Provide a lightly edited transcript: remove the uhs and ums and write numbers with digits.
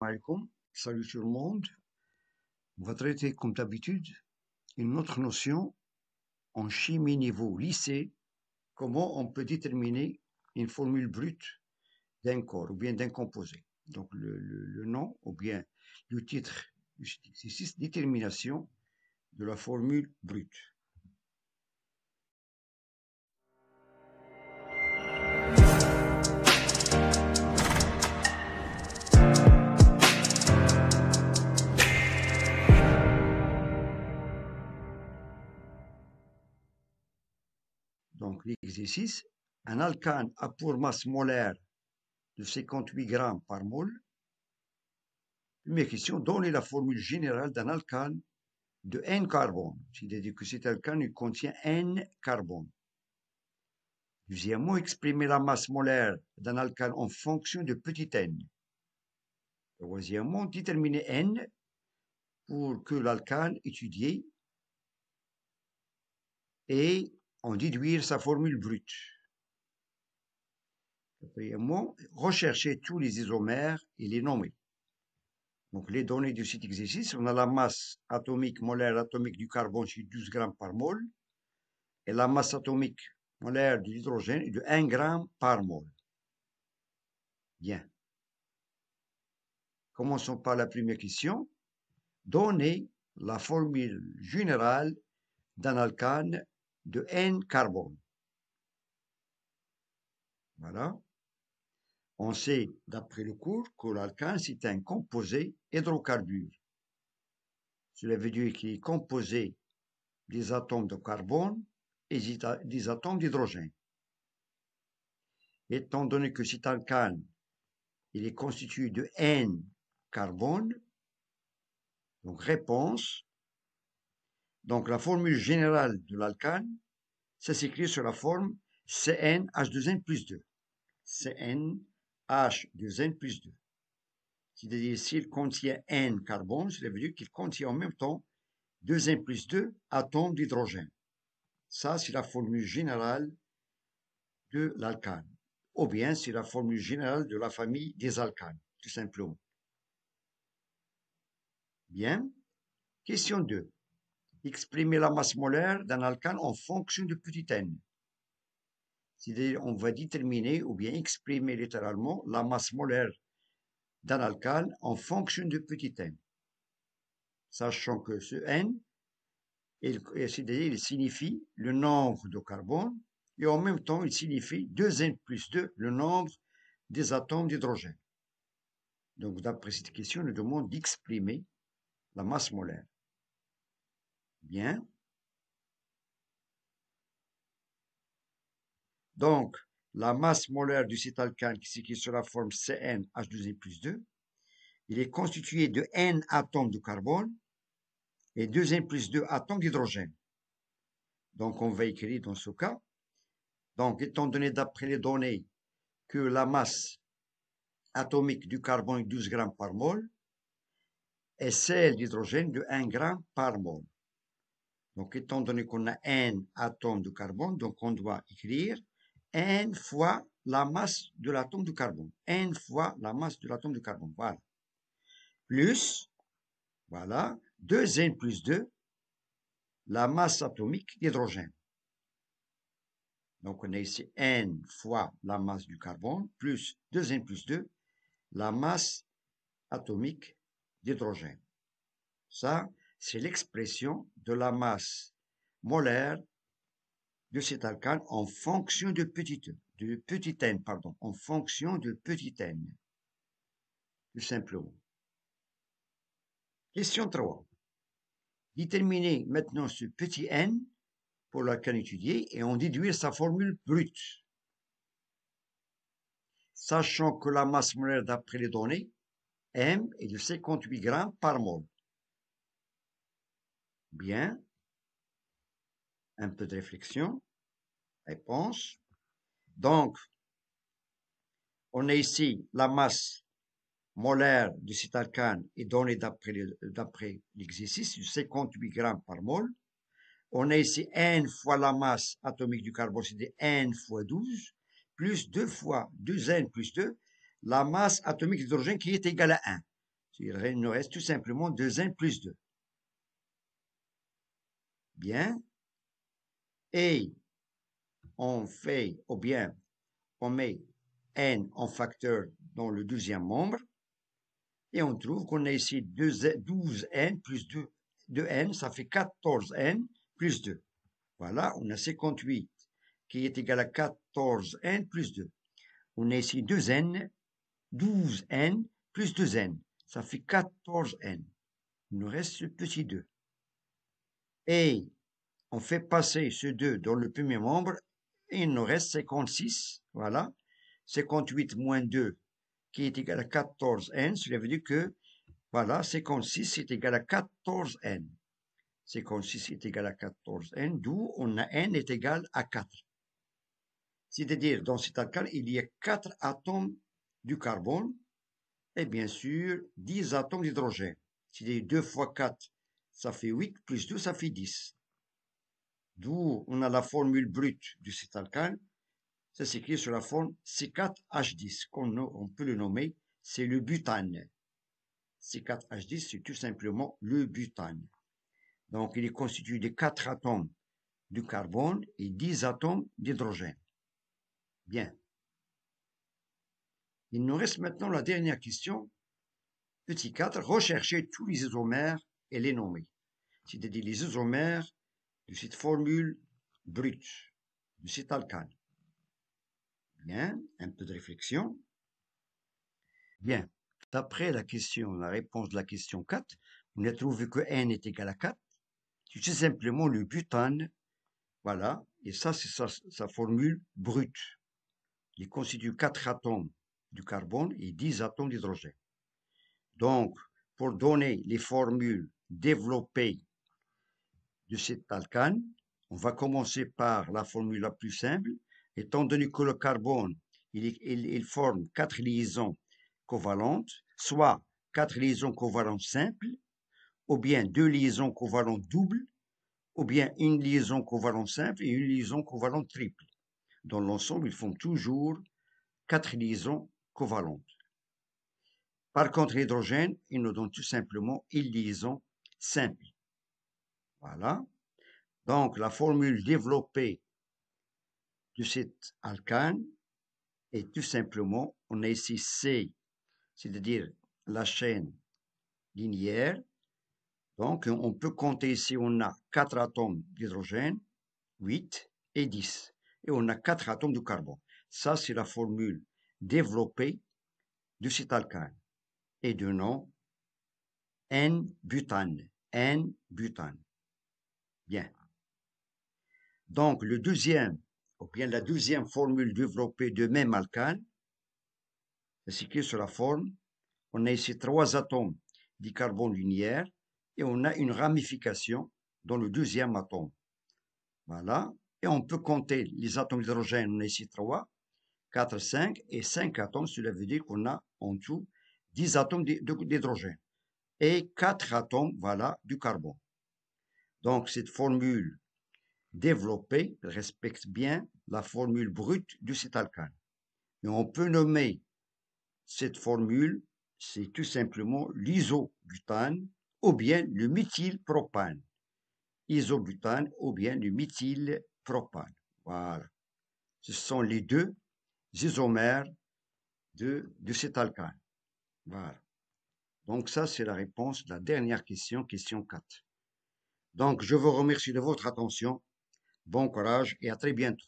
Alaikum. Salut tout le monde. On va traiter comme d'habitude une autre notion en chimie niveau lycée, comment on peut déterminer une formule brute d'un corps ou bien d'un composé. Donc le nom ou bien le titre du exercice, détermination de la formule brute. Donc l'exercice, un alcane a pour masse molaire de 58 grammes par mol. Première question, donnez la formule générale d'un alcane de N carbone, c'est-à-dire que cet alcane contient N carbone. Deuxièmement, exprimer la masse molaire d'un alcane en fonction de petit n. Troisièmement, déterminer N pour que l'alcane étudié et en déduire sa formule brute. Quatrièmement, rechercher tous les isomères et les nommer. Donc, les données de cet exercice, on a la masse atomique, molaire atomique du carbone sur 12 grammes par mol et la masse atomique molaire de l'hydrogène est de 1 gramme par mol. Bien. Commençons par la première question. Donnez la formule générale d'un alcane de N carbone. Voilà. On sait, d'après le cours, que l'alcane, c'est un composé hydrocarbure. Cela veut dire qu'il est composé des atomes de carbone et des atomes d'hydrogène. Étant donné que cet alcane, il est constitué de N carbone, donc réponse. Donc la formule générale de l'alcane, ça s'écrit sur la forme CnH2n plus 2. CnH2n plus 2. C'est-à-dire s'il contient N carbone, cela veut dire qu'il contient en même temps 2n plus 2 atomes d'hydrogène. Ça, c'est la formule générale de l'alcane. Ou bien c'est la formule générale de la famille des alcanes, tout simplement. Bien. Question 2. Exprimer la masse molaire d'un alcane en fonction de petit n. C'est-à-dire on va déterminer ou bien exprimer littéralement la masse molaire d'un alcane en fonction de petit n. Sachant que ce n, il signifie le nombre de carbone et en même temps il signifie 2n plus 2, le nombre des atomes d'hydrogène. Donc d'après cette question, on nous demande d'exprimer la masse molaire. Bien. Donc, la masse molaire de cet alcane qui s'écrit sur la forme CnH2n plus 2, il est constitué de N atomes de carbone et 2n plus 2 atomes d'hydrogène. Donc, on va écrire dans ce cas. Donc, étant donné d'après les données que la masse atomique du carbone est 12 grammes par mol et celle d'hydrogène de 1 gramme par mol. Donc, étant donné qu'on a N atomes de carbone, donc on doit écrire N fois la masse de l'atome de carbone. N fois la masse de l'atome de carbone. Voilà. Plus, voilà, 2N plus 2, la masse atomique d'hydrogène. Donc, on a ici N fois la masse du carbone, plus 2N plus 2, la masse atomique d'hydrogène. Ça, c'est l'expression de la masse molaire de cet alcane en fonction de petit n, en fonction de petit n. Tout simplement. Question 3. Déterminer maintenant ce petit n pour l'alcane étudié et en déduire sa formule brute. Sachant que la masse molaire d'après les données, M, est de 58 grammes par mol. Bien. Un peu de réflexion. Réponse. Donc, on a ici la masse molaire de cet alcane est donnée d'après l'exercice de 58 grammes par mol. On a ici N fois la masse atomique du carbone, c'est N fois 12, plus 2 fois 2N plus 2, la masse atomique d'hydrogène qui est égale à 1. Il nous reste tout simplement 2N plus 2. Bien. Et on fait, ou bien, on met N en facteur dans le deuxième membre. Et on trouve qu'on a ici 12N plus 2N, ça fait 14N plus 2. Voilà, on a 58 qui est égal à 14N plus 2. On a ici 2N, 12N plus 2N. Ça fait 14N. Il nous reste ce petit 2. Et on fait passer ce 2 dans le premier membre et il nous reste 56. Voilà. 58 moins 2 qui est égal à 14N. Cela veut dire que, voilà, 56 est égal à 14N. 56 est égal à 14N, d'où on a N est égal à 4. C'est-à-dire, dans cet alcane, il y a 4 atomes du carbone et bien sûr 10 atomes d'hydrogène. C'est-à-dire 2 fois 4, ça fait 8, plus 2, ça fait 10. D'où on a la formule brute de cet alcane. Ça s'écrit sur la forme C4H10, on peut le nommer, c'est le butane. C4H10, c'est tout simplement le butane. Donc, il est constitué de 4 atomes de carbone et 10 atomes d'hydrogène. Bien. Il nous reste maintenant la dernière question. Petit 4, rechercher tous les isomères et les nommer. C'est-à-dire les isomères de cette formule brute, de cet alcane. Bien, un peu de réflexion. Bien, d'après la réponse de la question 4, on a trouvé que N est égal à 4. C'est tout simplement le butane. Voilà, et ça, c'est sa formule brute. Il constitue 4 atomes du carbone et 10 atomes d'hydrogène. Donc, pour donner les formules développées de cet alcane, on va commencer par la formule la plus simple. Étant donné que le carbone, il forme 4 liaisons covalentes, soit 4 liaisons covalentes simples, ou bien 2 liaisons covalentes doubles, ou bien une liaison covalente simple et une liaison covalente triple. Dans l'ensemble, ils font toujours 4 liaisons covalentes. Par contre, l'hydrogène, il nous donne tout simplement une liaison simple. Voilà. Donc, la formule développée de cet alcane est tout simplement, on a ici C, c'est-à-dire la chaîne linéaire. Donc, on peut compter ici, on a 4 atomes d'hydrogène, 8 et 10. Et on a 4 atomes de carbone. Ça, c'est la formule développée de cet alcane. Et de nom N-butane. N-butane. Bien. Donc, le deuxième, ou bien la deuxième formule développée de même alcane, c'est écrit sur la forme. On a ici 3 atomes du carbone linéaire et on a une ramification dans le deuxième atome. Voilà. Et on peut compter les atomes d'hydrogène. On a ici 3, 4, 5 et 5 atomes. Cela veut dire qu'on a en tout 10 atomes d'hydrogène et 4 atomes, voilà, du carbone. Donc, cette formule développée respecte bien la formule brute de cet alcane. Et on peut nommer cette formule, c'est tout simplement l'isobutane ou bien le méthylpropane. Isobutane ou bien le méthylpropane. Voilà. Ce sont les deux isomères de cet alcane. Voilà. Donc ça, c'est la réponse de la dernière question, question 4. Donc, je vous remercie de votre attention. Bon courage et à très bientôt.